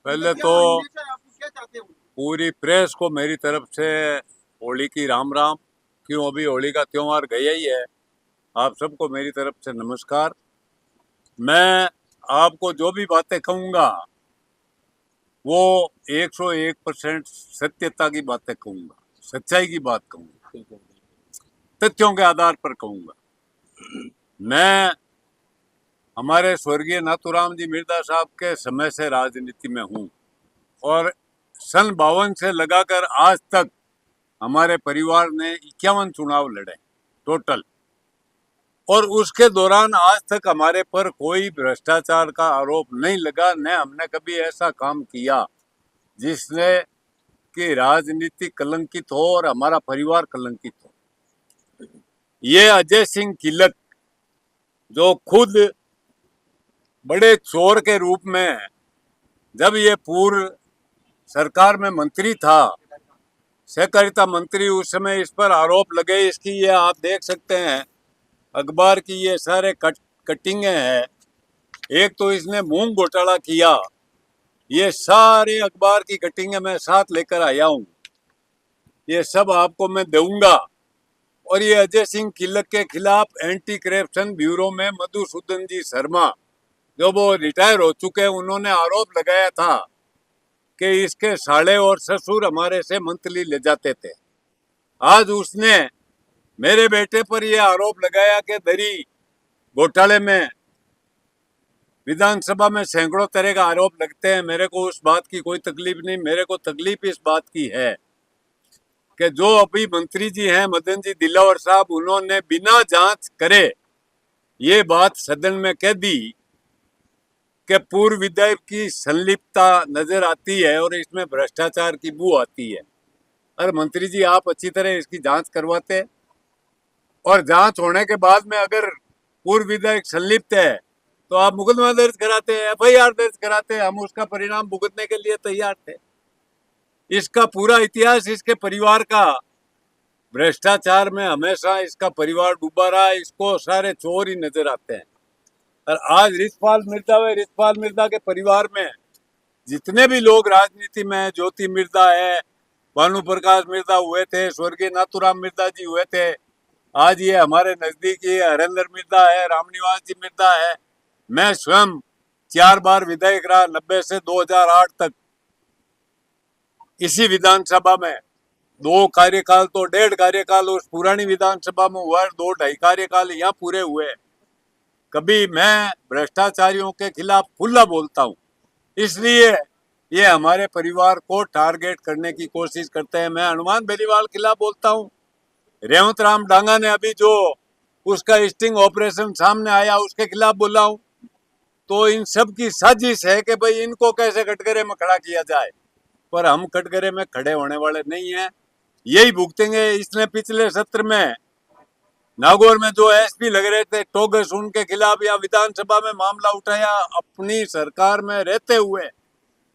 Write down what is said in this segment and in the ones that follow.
पहले तो पूरी प्रेस को मेरी तरफ से होली की राम राम। क्यों, अभी होली का त्योहार गया ही है। आप सबको मेरी तरफ से नमस्कार। मैं आपको जो भी बातें कहूँगा वो 101% सत्यता की बातें कहूँगा, सच्चाई की बात कहूँगा, तथ्यों के आधार पर कहूँगा। मैं हमारे स्वर्गीय नाथूराम जी मिर्धा साहब के समय से राजनीति में हूँ और सन 52 से लगाकर आज तक हमारे परिवार ने 51 चुनाव लड़े टोटल, और उसके दौरान आज तक हमारे पर कोई भ्रष्टाचार का आरोप नहीं लगा, न हमने कभी ऐसा काम किया जिसने कि राजनीति कलंकित हो और हमारा परिवार कलंकित हो। ये अजय सिंह किलक जो खुद बड़े चोर के रूप में जब ये पूर्व सरकार में मंत्री था, सहकारिता मंत्री, उस समय इस पर आरोप लगे। इसकी ये आप देख सकते हैं अखबार की ये सारे कटिंगें हैं। एक तो इसने मूंग घोटाला किया, ये सारे अखबार की कटिंगें मैं साथ लेकर आया हूँ, ये सब आपको मैं दूंगा। और ये अजय सिंह किलक के खिलाफ एंटी करप्शन ब्यूरो में मधुसूदन जी शर्मा जो वो रिटायर हो चुके हैं, उन्होंने आरोप लगाया था कि इसके साले और ससुर हमारे से मंथली ले जाते थे। आज उसने मेरे बेटे पर यह आरोप लगाया कि दरी घोटाले में विधानसभा में सैकड़ों तरह का आरोप लगते हैं। मेरे को उस बात की कोई तकलीफ नहीं, मेरे को तकलीफ इस बात की है कि जो अभी मंत्री जी हैं मदन जी दिलावर साहब, उन्होंने बिना जांच करे ये बात सदन में कह दी कि पूर्व विधायक की संलिप्तता नजर आती है और इसमें भ्रष्टाचार की बू आती है। अरे मंत्री जी, आप अच्छी तरह इसकी जांच करवाते और जांच होने के बाद में अगर पूर्व विधायक संलिप्त है तो आप मुकदमा दर्ज कराते, FIR दर्ज कराते, हम उसका परिणाम भुगतने के लिए तैयार थे। इसका पूरा इतिहास इसके परिवार का भ्रष्टाचार में हमेशा इसका परिवार डूबा रहा है, इसको सारे चोर ही नजर आते हैं। और आज रिछपाल मिर्धा के परिवार में जितने भी लोग राजनीति में, ज्योति मिर्धा है, भानु प्रकाश मिर्धा हुए थे, स्वर्गीय नाथूराम मिर्धा जी हुए थे, आज ये हमारे नजदीकी हरेंद्र मिर्धा है, रामनिवास जी मिर्धा है। मैं स्वयं 4 बार विधायक रहा, 90 से 2008 तक इसी विधानसभा में। 2 कार्यकाल तो 1.5 कार्यकाल उस पुरानी विधानसभा में हुआ, 2-2.5 कार्यकाल यहाँ पूरे हुए। कभी मैं भ्रष्टाचारियों के खिलाफ खुला बोलता हूँ, इसलिए ये हमारे परिवार को टारगेट करने की कोशिश करते हैं। मैं हनुमान बेनीवाल खिलाफ बोलता हूँ, रेवंत राम डांगा ने अभी जो उसका स्टिंग ऑपरेशन सामने आया उसके खिलाफ बोला हूँ। तो इन सब की साजिश है कि भाई इनको कैसे कटघरे में खड़ा किया जाए, पर हम कटघरे में खड़े होने वाले नहीं हैं, यही भुगतेंगे। इसने पिछले सत्र में नागौर में जो SP लग रहे थे टोगस, उनके खिलाफ या विधानसभा में मामला उठाया, अपनी सरकार में रहते हुए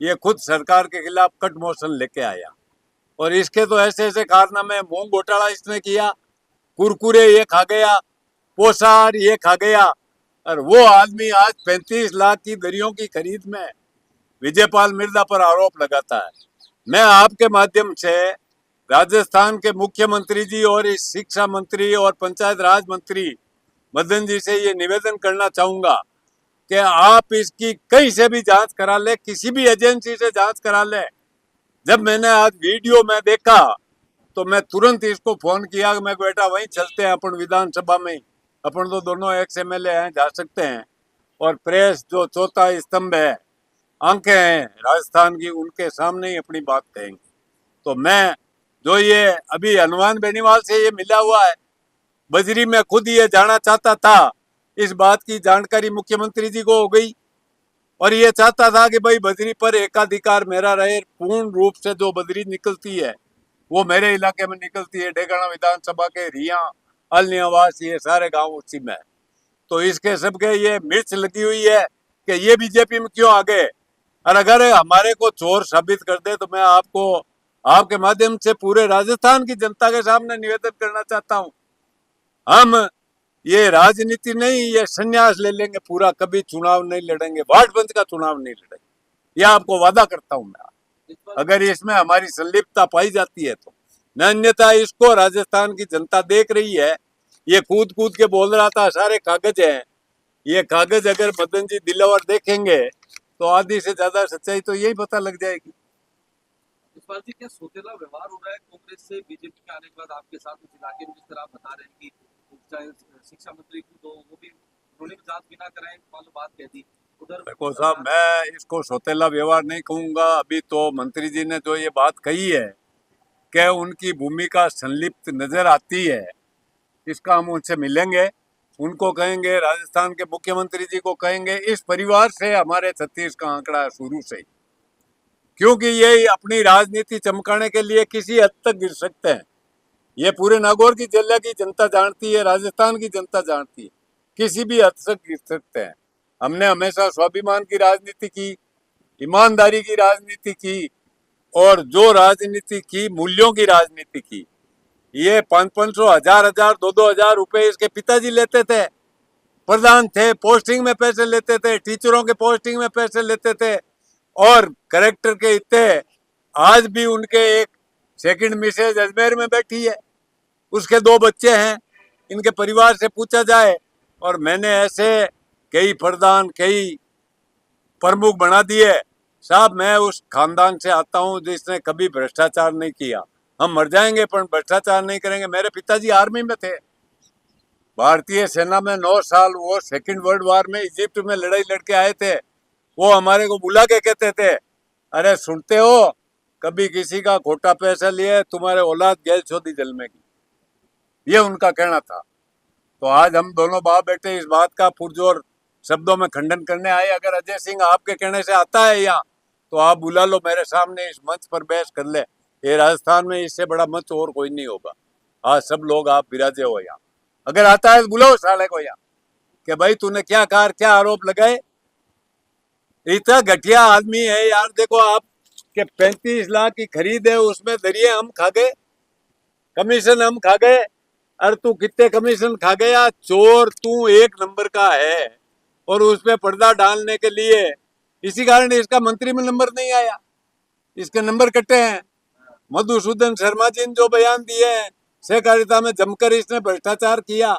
ये खुद सरकार के खिलाफ कट मोशन लेके आया। और इसके तो ऐसे ऐसे कारनामे, मूंग घोटाला इसने किया, कुरकुरे ये खा गया, पोसार ये खा गया। और वो आदमी आज 35 लाख की दरियों की खरीद में विजयपाल मिर्धा पर आरोप लगाता है। मैं आपके माध्यम से राजस्थान के मुख्यमंत्री जी और इस शिक्षा मंत्री और पंचायत राज मंत्री मदन जी से ये निवेदन करना चाहूंगा कि आप इसकी कहीं से भी जांच करा ले, किसी भी एजेंसी से जांच करा ले। जब मैंने आज वीडियो में देखा तो मैं तुरंत इसको फोन किया कि मैं बेटा वहीं चलते हैं अपन विधानसभा में ही, अपन तो दोनों एक्स MLA हैं, जा सकते हैं। और प्रेस जो चौथा स्तंभ है, आंखें हैं राजस्थान की, उनके सामने ही अपनी बात कहेंगे। तो मैं जो ये अभी हनुमान बेनीवाल से ये मिला हुआ है, बजरी में खुद ये जाना चाहता था, इस बात की जानकारी मुख्यमंत्री जी को हो गई और ये चाहता था कि भाई बजरी पर एकाधिकार मेरा रहे। पूर्ण रूप से जो बजरी निकलती है वो मेरे इलाके में निकलती है, डेगाना विधानसभा के रिया, अलनियावास, ये सारे गांव उसी में। तो इसके सबके ये मिर्च लगी हुई है कि ये बीजेपी में क्यों आ गए। और अगर हमारे को चोर साबित कर दे तो मैं आपको आपके माध्यम से पूरे राजस्थान की जनता के सामने निवेदन करना चाहता हूं, हम ये राजनीति नहीं, ये संन्यास ले लेंगे पूरा, कभी चुनाव नहीं लड़ेंगे, वार्ड पंच का चुनाव नहीं लड़ेंगे। ये आपको वादा करता हूं मैं, अगर इसमें हमारी संलिप्तता पाई जाती है तो। न अन्यथा इसको राजस्थान की जनता देख रही है। ये कूद कूद के बोल रहा था सारे कागज हैं, ये कागज अगर मदन जी दिलावर देखेंगे तो आधी से ज्यादा सच्चाई तो यही पता लग जाएगी। यशपाल जी, क्या सौतेला व्यवहार हो रहा है कांग्रेस से बीजेपी के आने के बाद आपके साथ उस इलाके में, जिस तरह आप बता रहे हैं कि चाहे शिक्षा मंत्री को तो वो भी उन्होंने भी जांच बिना कराए मालूम बात कह दी उधर। देखो साहब, मैं इसको सौतेला व्यवहार नहीं कहूंगा। अभी तो मंत्री जी ने जो ये बात कही है कि उनकी भूमिका संलिप्त नजर आती है, इसका हम उनसे मिलेंगे, उनको कहेंगे, राजस्थान के मुख्यमंत्री जी को कहेंगे। इस परिवार से हमारे छत्तीस का आंकड़ा है शुरू से ही, क्योंकि ये अपनी राजनीति चमकाने के लिए किसी हद तक गिर सकते हैं। ये पूरे नागौर की जिले की जनता जानती है, राजस्थान की जनता जानती है, किसी भी हद तक गिर सकते हैं। हमने हमेशा स्वाभिमान की राजनीति की, ईमानदारी की राजनीति की, और जो राजनीति की, मूल्यों की राजनीति की। ये 500-500, 1000-1000, 2-2000 रुपए इसके पिताजी लेते थे, प्रधान थे, पोस्टिंग में पैसे लेते थे, टीचरों के पोस्टिंग में पैसे लेते थे, और करेक्टर के इतने। आज भी उनके एक सेकंड मिसेज अजमेर में बैठी है, उसके 2 बच्चे हैं। इनके परिवार से पूछा जाए, और मैंने ऐसे कई प्रधान, कई प्रमुख बना दिए। साहब, मैं उस खानदान से आता हूं जिसने कभी भ्रष्टाचार नहीं किया। हम मर जाएंगे पर भ्रष्टाचार नहीं करेंगे। मेरे पिताजी आर्मी में थे, भारतीय सेना में 9 साल। वो सेकंड वर्ल्ड वॉर में इजिप्ट में लड़ाई लड़के आए थे। वो हमारे को बुला के कहते थे, अरे सुनते हो, कभी किसी का खोटा पैसा लिए तुम्हारे औलाद गैल छोदी जल में की। ये उनका कहना था। तो आज हम दोनों बाप बेटे इस बात का पुरजोर शब्दों में खंडन करने आए। अगर अजय सिंह आपके कहने से आता है यहाँ, तो आप बुला लो मेरे सामने, इस मंच पर बहस कर ले। ये राजस्थान में इससे बड़ा मंच और कोई नहीं होगा। आज सब लोग आप विराजे हो यहाँ, अगर आता है तो बुलाओ साले को यहाँ, कि भाई तूने क्या कार, क्या आरोप लगाए। इतना घटिया आदमी है यार। देखो आप के 35 लाख की खरीद है, उसमें दरिए हम खा गए, कमीशन हम खा गए। अरे तू कितने कमीशन खा गया? चोर तू एक नंबर का है। और उसमें पर्दा डालने के लिए, इसी कारण इसका मंत्री में नंबर नहीं आया, इसके नंबर कटे हैं। मधुसूदन शर्मा जी ने जो बयान दिए हैं, सहकारिता में जमकर इसने भ्रष्टाचार किया,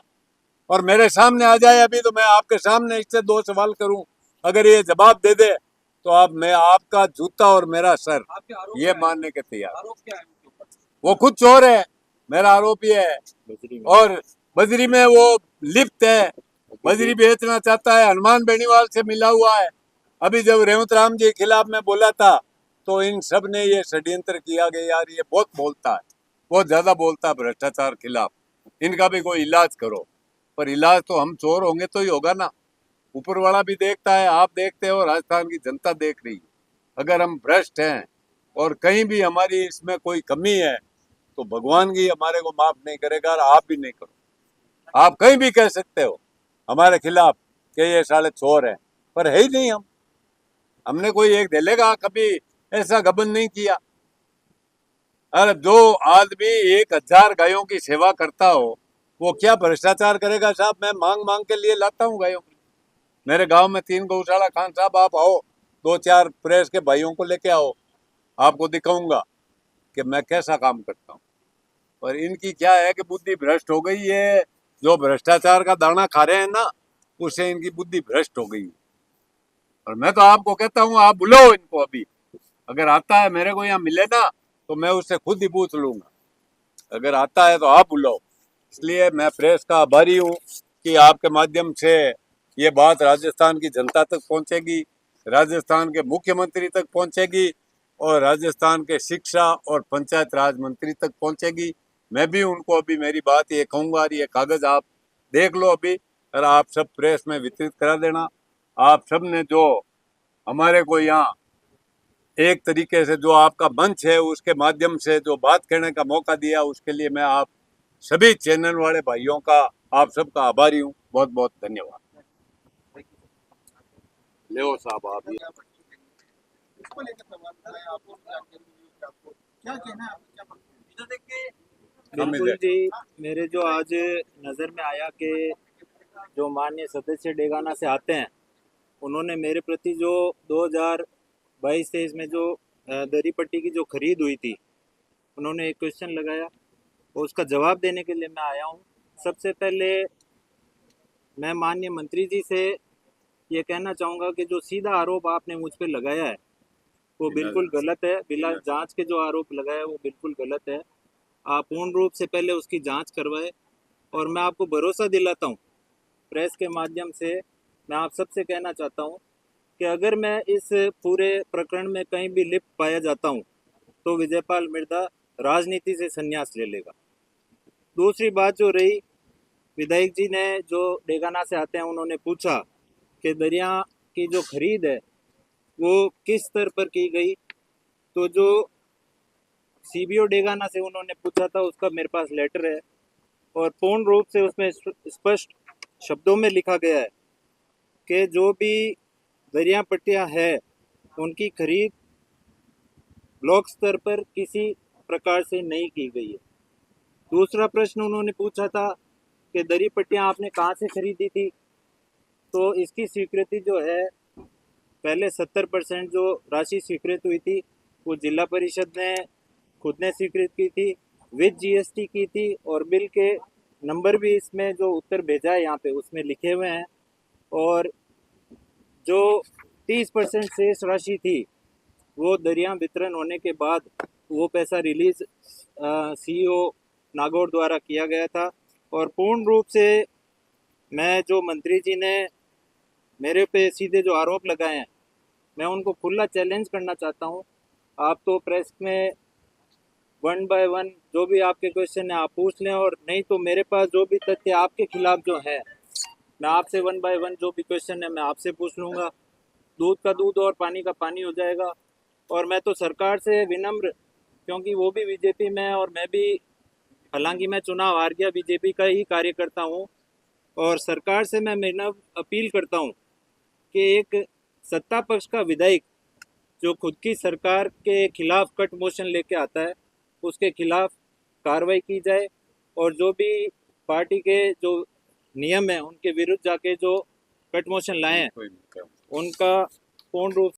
और मेरे सामने आ जाए अभी, तो मैं आपके सामने इससे 2 सवाल करूं, अगर ये जवाब दे दे तो आप, मैं आपका जूता और मेरा सर ये मानने के तैयार। आरोप क्या है उनके ऊपर? वो खुद चोर है, मेरा आरोप ये है। और बजरी में वो लिप्त है, बजरी बेचना चाहता है, हनुमान बेनीवाल से मिला हुआ है। अभी जब रेवंत राम जी के खिलाफ में बोला था, तो इन सब ने ये षड्यंत्र किया गया। यार ये बहुत बोलता है, बहुत ज्यादा बोलता है भ्रष्टाचार खिलाफ। इनका भी कोई इलाज करो। पर इलाज तो हम चोर होंगे तो ही होगा ना। ऊपर वाला भी देखता है, आप देखते हो, राजस्थान की जनता देख रही है। अगर हम भ्रष्ट हैं और कहीं भी हमारी इसमें कोई कमी है, तो भगवान भी हमारे को माफ नहीं करेगा, और आप भी नहीं करो। आप कहीं भी कह सकते हो हमारे खिलाफ कि ये साले चोर हैं, पर है ही नहीं। हमने कोई एक दिलेगा कभी ऐसा गबन नहीं किया। अरे जो आदमी 1000 गायों की सेवा करता हो, वो क्या भ्रष्टाचार करेगा? साहब, मैं मांग मांग के लिए लाता हूँ गायों की। मेरे गांव में 3 गौशाला। खान साहब आप आओ, 2-4 प्रेस के भाइयों को लेके आओ, आपको दिखाऊंगा कि मैं कैसा काम करता हूँ। और इनकी क्या है कि बुद्धि भ्रष्ट हो गई है। जो भ्रष्टाचार का दाना खा रहे हैं ना, उससे इनकी बुद्धि भ्रष्ट हो गई। और मैं तो आपको कहता हूँ, आप बुलाओ इनको अभी, अगर आता है मेरे को यहाँ मिले ना, तो मैं उससे खुद ही पूछ लूंगा। अगर आता है तो आप बुलाओ। इसलिए मैं प्रेस का आभारी हूँ कि आपके माध्यम से ये बात राजस्थान की जनता तक पहुंचेगी, राजस्थान के मुख्यमंत्री तक पहुंचेगी, और राजस्थान के शिक्षा और पंचायत राज मंत्री तक पहुंचेगी। मैं भी उनको अभी मेरी बात ये कहूँगा, और ये कागज आप देख लो अभी, और आप सब प्रेस में वितरित करा देना। आप सब ने जो हमारे को यहाँ एक तरीके से जो आपका मंच है, उसके माध्यम से जो बात कहने का मौका दिया, उसके लिए मैं आप सभी चैनल वाले भाइयों का, आप सबका आभारी हूँ। बहुत बहुत धन्यवाद। ले साहब आप इसको लेकर सवाल उठाए, आपको जानकारी मिली कि आपको क्या कहना है, आपको क्या मानना है? बिल्कुल जी, मेरे जो आज नज़र में आया कि जो माननीय सदस्य डेगाना से आते हैं, उन्होंने मेरे प्रति जो 2000 22-23 में जो दरी पट्टी की जो खरीद हुई थी, उन्होंने एक क्वेश्चन लगाया और उसका जवाब देने के लिए मैं आया हूँ। सबसे पहले मैं माननीय मंत्री जी से ये कहना चाहूँगा कि जो सीधा आरोप आपने मुझ पर लगाया है वो बिल्कुल गलत है। बिना जांच के जो आरोप लगाया है वो बिल्कुल गलत है। आप पूर्ण रूप से पहले उसकी जांच करवाएं और मैं आपको भरोसा दिलाता हूँ, प्रेस के माध्यम से मैं आप सबसे कहना चाहता हूँ कि अगर मैं इस पूरे प्रकरण में कहीं भी लिप्त पाया जाता हूँ तो विजयपाल मिर्धा राजनीति से संन्यास ले लेगा। दूसरी बात जो रही, विधायक जी ने जो डेगाना से आते हैं उन्होंने पूछा कि दरिया की जो खरीद है वो किस स्तर पर की गई, तो जो सीबीओ डेगाना से उन्होंने पूछा था उसका मेरे पास लेटर है और पूर्ण रूप से उसमें स्पष्ट शब्दों में लिखा गया है कि जो भी दरिया पट्टियाँ है उनकी खरीद ब्लॉक स्तर पर किसी प्रकार से नहीं की गई है। दूसरा प्रश्न उन्होंने पूछा था कि दरी पट्टियाँ आपने कहाँ से खरीदी थी, तो इसकी स्वीकृति जो है पहले 70% जो राशि स्वीकृत हुई थी वो जिला परिषद ने खुद ने स्वीकृत की थी, विद जीएसटी की थी और बिल के नंबर भी इसमें जो उत्तर भेजा है यहाँ पे उसमें लिखे हुए हैं। और जो 30% शेष राशि थी वो दरिया वितरण होने के बाद वो पैसा रिलीज सीईओ नागौर द्वारा किया गया था। और पूर्ण रूप से मैं जो मंत्री जी ने मेरे पे सीधे जो आरोप लगाए हैं मैं उनको खुला चैलेंज करना चाहता हूं। आप तो प्रेस में 1 बाय 1 जो भी आपके क्वेश्चन है आप पूछ लें और नहीं तो मेरे पास जो भी तथ्य आपके खिलाफ जो है मैं आपसे 1 बाय 1 जो भी क्वेश्चन है मैं आपसे पूछ लूँगा। दूध का दूध और पानी का पानी हो जाएगा। और मैं तो सरकार से विनम्र, क्योंकि वो भी बीजेपी में है और मैं भी, हालांकि मैं चुनाव हार गया, बीजेपी का ही कार्यकर्ता हूँ, और सरकार से मैं विनम्र अपील करता हूँ कि एक सत्ता पक्ष का विधायक जो खुद की सरकार के खिलाफ कट मोशन लेके आता है उसके खिलाफ कार्रवाई की जाए और जो भी पार्टी के जो नियम है उनके विरुद्ध जाके जो कट मोशन लाए हैं उनका पूर्ण रूप